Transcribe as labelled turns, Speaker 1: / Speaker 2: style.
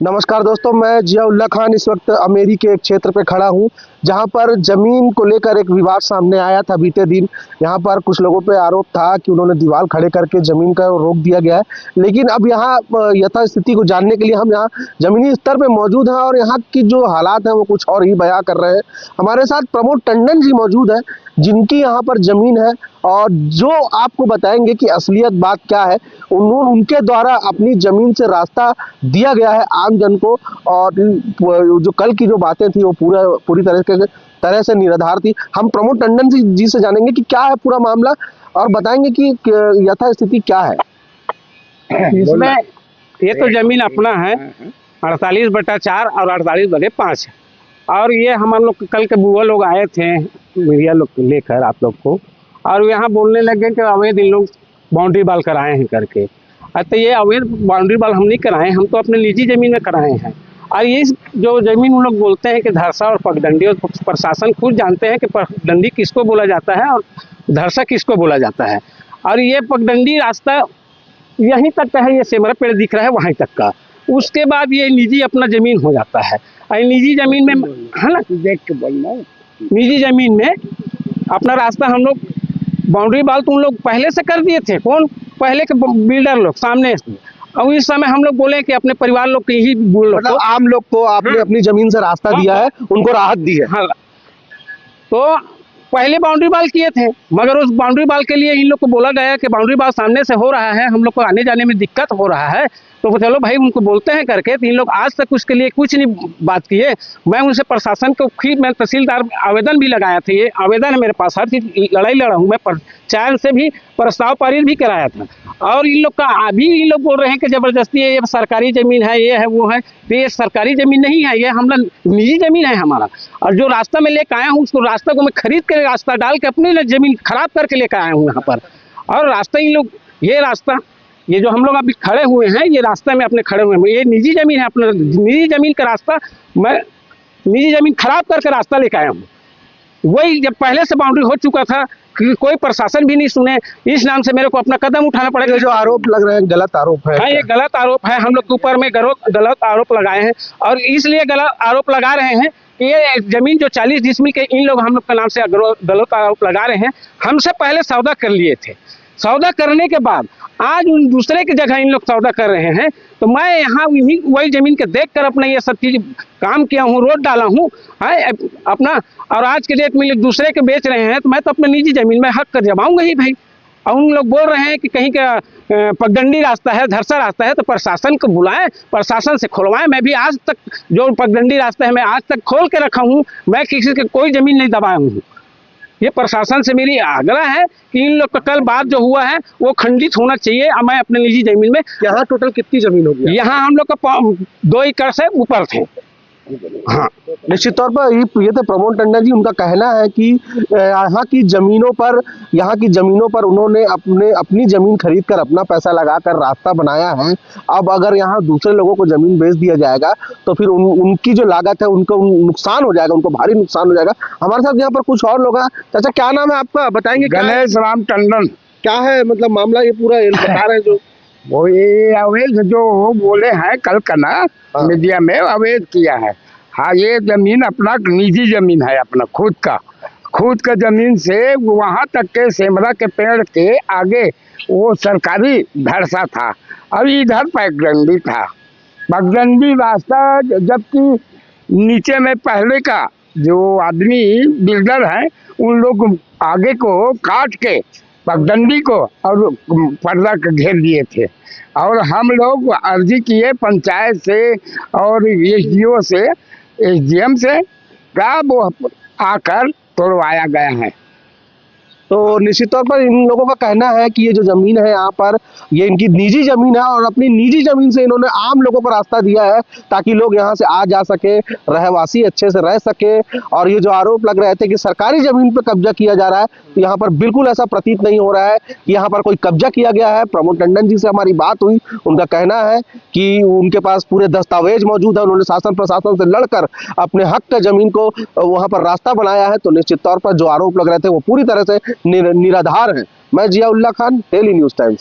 Speaker 1: नमस्कार दोस्तों, मैं जियाउल्लाह खान इस वक्त अमेरी के एक क्षेत्र पे खड़ा हूँ जहाँ पर ज़मीन को लेकर एक विवाद सामने आया था बीते दिन। यहाँ पर कुछ लोगों पे आरोप था कि उन्होंने दीवार खड़े करके ज़मीन का रोक दिया गया है, लेकिन अब यहाँ यथास्थिति को जानने के लिए हम यहाँ ज़मीनी स्तर पे मौजूद हैं और यहाँ की जो हालात हैं वो कुछ और ही बयां कर रहे हैं। हमारे साथ प्रमोद टंडन जी मौजूद हैं जिनकी यहाँ पर ज़मीन है और जो आपको बताएंगे कि असलियत बात क्या है। उनके द्वारा अपनी ज़मीन से रास्ता दिया गया है आम जन को, और जो कल की जो बातें थी वो पूरी तरह से निराधार थी। हम प्रमोद टंडन जी से जानेंगे कि क्या है पूरा मामला और बताएंगे कि यथास्थिति क्या है
Speaker 2: इसमें। ये तो जमीन अपना है 48/4 और 48/5 है। और ये हम लोग कल के बुआ लोग आए थे मीडिया लोग लेकर आप लोग को, और यहाँ बोलने लगे कि अवैध इन लोग बाउंड्री वाल कराए हैं करके। तो ये अवैध बाउंड्री वाल हम नहीं कराए, हम तो अपने निजी जमीन में कराए हैं। और ये जो जमीन उन लोग बोलते हैं कि धरसा और पगडंडी, और प्रशासन खुद जानते हैं कि पगडंडी किसको बोला जाता है और धरसा किसको बोला जाता है। और ये पगडंडी रास्ता यहीं तक का है, ये सेमरा पेड़ दिख रहा है वहीं तक का। उसके बाद ये निजी अपना जमीन हो जाता है। और निजी जमीन में है ना, देख के बोलना, निजी जमीन में अपना रास्ता हम लोग बाउंड्री वाल तो उन लोग पहले से कर दिए थे। कौन? पहले के बिल्डर लोग सामने से। और इस समय हम लोग बोले कि अपने परिवार लोग के ही बोल,
Speaker 1: मतलब आम लोग को आपने अपनी जमीन से रास्ता दिया है, उनको राहत दी है।
Speaker 2: हाँ, तो पहले बाउंड्री वाल किए थे, मगर उस बाउंड्री वाल के लिए इन लोग को बोला गया कि बाउंड्री वाल सामने से हो रहा है, हम लोग को आने जाने में दिक्कत हो रहा है, तो चलो भाई उनको बोलते हैं करके। तो इन लोग आज तक उसके लिए कुछ नहीं बात किए। मैं उनसे प्रशासन को फिर मैं तहसीलदार आवेदन भी लगाया था, ये आवेदन है मेरे पास, हर चीज लड़ाई लड़ा हूँ मैं, पंचायत से भी प्रस्ताव पारित भी कराया था। और इन लोग का अभी इन लोग बोल रहे हैं कि जबरदस्ती ये सरकारी जमीन है, ये है वो है। तो ये सरकारी जमीन नहीं है, ये हम लोग निजी जमीन है हमारा। और जो रास्ता में लेकर आया हूँ उसको रास्ता को मैं खरीद के रास्ता डाल के अपनी जमीन खराब करके लेकर आया हूँ यहाँ पर। और रास्ता इन लोग, ये रास्ता ये जो हम लोग अभी खड़े हुए हैं, ये रास्ते में अपने खड़े हुए हैं, ये निजी जमीन है, अपना निजी जमीन का रास्ता मैं निजी जमीन खराब करके रास्ता लेकर आया हूँ। वही जब पहले से बाउंड्री हो चुका था कि कोई प्रशासन भी नहीं सुने, इस नाम से मेरे को अपना कदम उठाना पड़ेगा।
Speaker 1: जो आरोप लग रहे हैं गलत आरोप है।
Speaker 2: हाँ, ये गलत आरोप है, हम लोग के ऊपर में गलत आरोप लगाए हैं। और इसलिए गलत आरोप लगा रहे हैं कि ये जमीन जो 40 डिसमिल के इन लोग हम लोग के नाम से गलत आरोप लगा रहे हैं। हमसे पहले सौदा कर लिए थे, सौदा करने के बाद आज उन दूसरे की जगह इन लोग सौदा कर रहे हैं। तो मैं यहाँ वही जमीन के देख कर अपना ये सब चीज काम किया हूँ, रोड डाला हूँ अपना। और आज के डेट में लोग दूसरे के बेच रहे हैं, तो मैं तो अपने निजी जमीन में हक कर जमाऊंगा ही भाई। और उन लोग बोल रहे हैं कि कहीं का पगडंडी रास्ता है, धरसा रास्ता है, तो प्रशासन को बुलाएं, प्रशासन से खुलवाएं। मैं भी आज तक जो पगडंडी रास्ता है मैं आज तक खोल के रखा हूँ, मैं किसी के कोई जमीन नहीं दबाया हूँ। ये प्रशासन से मेरी आग्रह है कि इन लोग का कल बात जो हुआ है वो खंडित होना चाहिए। और मैं अपने निजी जमीन में,
Speaker 1: यहाँ टोटल कितनी जमीन होगी?
Speaker 2: यहाँ हम लोग का 2 एकड़ से ऊपर थे। हाँ,
Speaker 1: निश्चित तौर पर ये तो प्रमोद टंडन जी, उनका कहना है कि यहाँ की जमीनों पर उन्होंने अपनी जमीन खरीद कर अपना पैसा लगाकर रास्ता बनाया है। अब अगर यहाँ दूसरे लोगों को जमीन बेच दिया जाएगा तो फिर उनकी जो लागत है उनको नुकसान हो जाएगा, उनको भारी नुकसान हो जाएगा। हमारे साथ यहाँ पर कुछ और लोग हैं। चाचा, क्या नाम है आपका, बताएंगे?
Speaker 3: गणेश राम टंडन।
Speaker 1: क्या है मतलब मामला, ये पूरा बता रहे हैं जो
Speaker 3: वो ये अवैध जो बोले हैं कल का ना मीडिया में, अवैध किया है। हाँ, ये जमीन अपना निजी जमीन है, अपना खुद का जमीन से वहाँ तक के सेमरा के पेड़ के आगे वो सरकारी धरसा था, और इधर पगडंडी था। पगडंडी रास्ता, जबकि नीचे में पहले का जो आदमी बिल्डर है उन लोग आगे को काट के पगडंडी को और पर्दा घेर दिए थे। और हम लोग अर्जी किए पंचायत से और एसडीओ से, एसडीएम से, का वो आकर तोड़वाया गया है।
Speaker 1: तो निश्चित तौर पर इन लोगों का कहना है कि ये जो जमीन है यहाँ पर, ये इनकी निजी जमीन है और अपनी निजी जमीन से इन्होंने आम लोगों को रास्ता दिया है ताकि लोग यहाँ से आ जा सके, रहवासी अच्छे से रह सके। और ये जो आरोप लग रहे थे कि सरकारी जमीन पर कब्जा किया जा रहा है, तो यहाँ पर बिल्कुल ऐसा प्रतीत नहीं हो रहा है कि यहाँ पर कोई कब्जा किया गया है। प्रमोद टंडन जी से हमारी बात हुई, उनका कहना है कि उनके पास पूरे दस्तावेज मौजूद है, उन्होंने शासन प्रशासन से लड़कर अपने हक का जमीन को वहाँ पर रास्ता बनाया है। तो निश्चित तौर पर जो आरोप लग रहे थे वो पूरी तरह से निराधार है। मैं Ziaullah Khan, daily news times.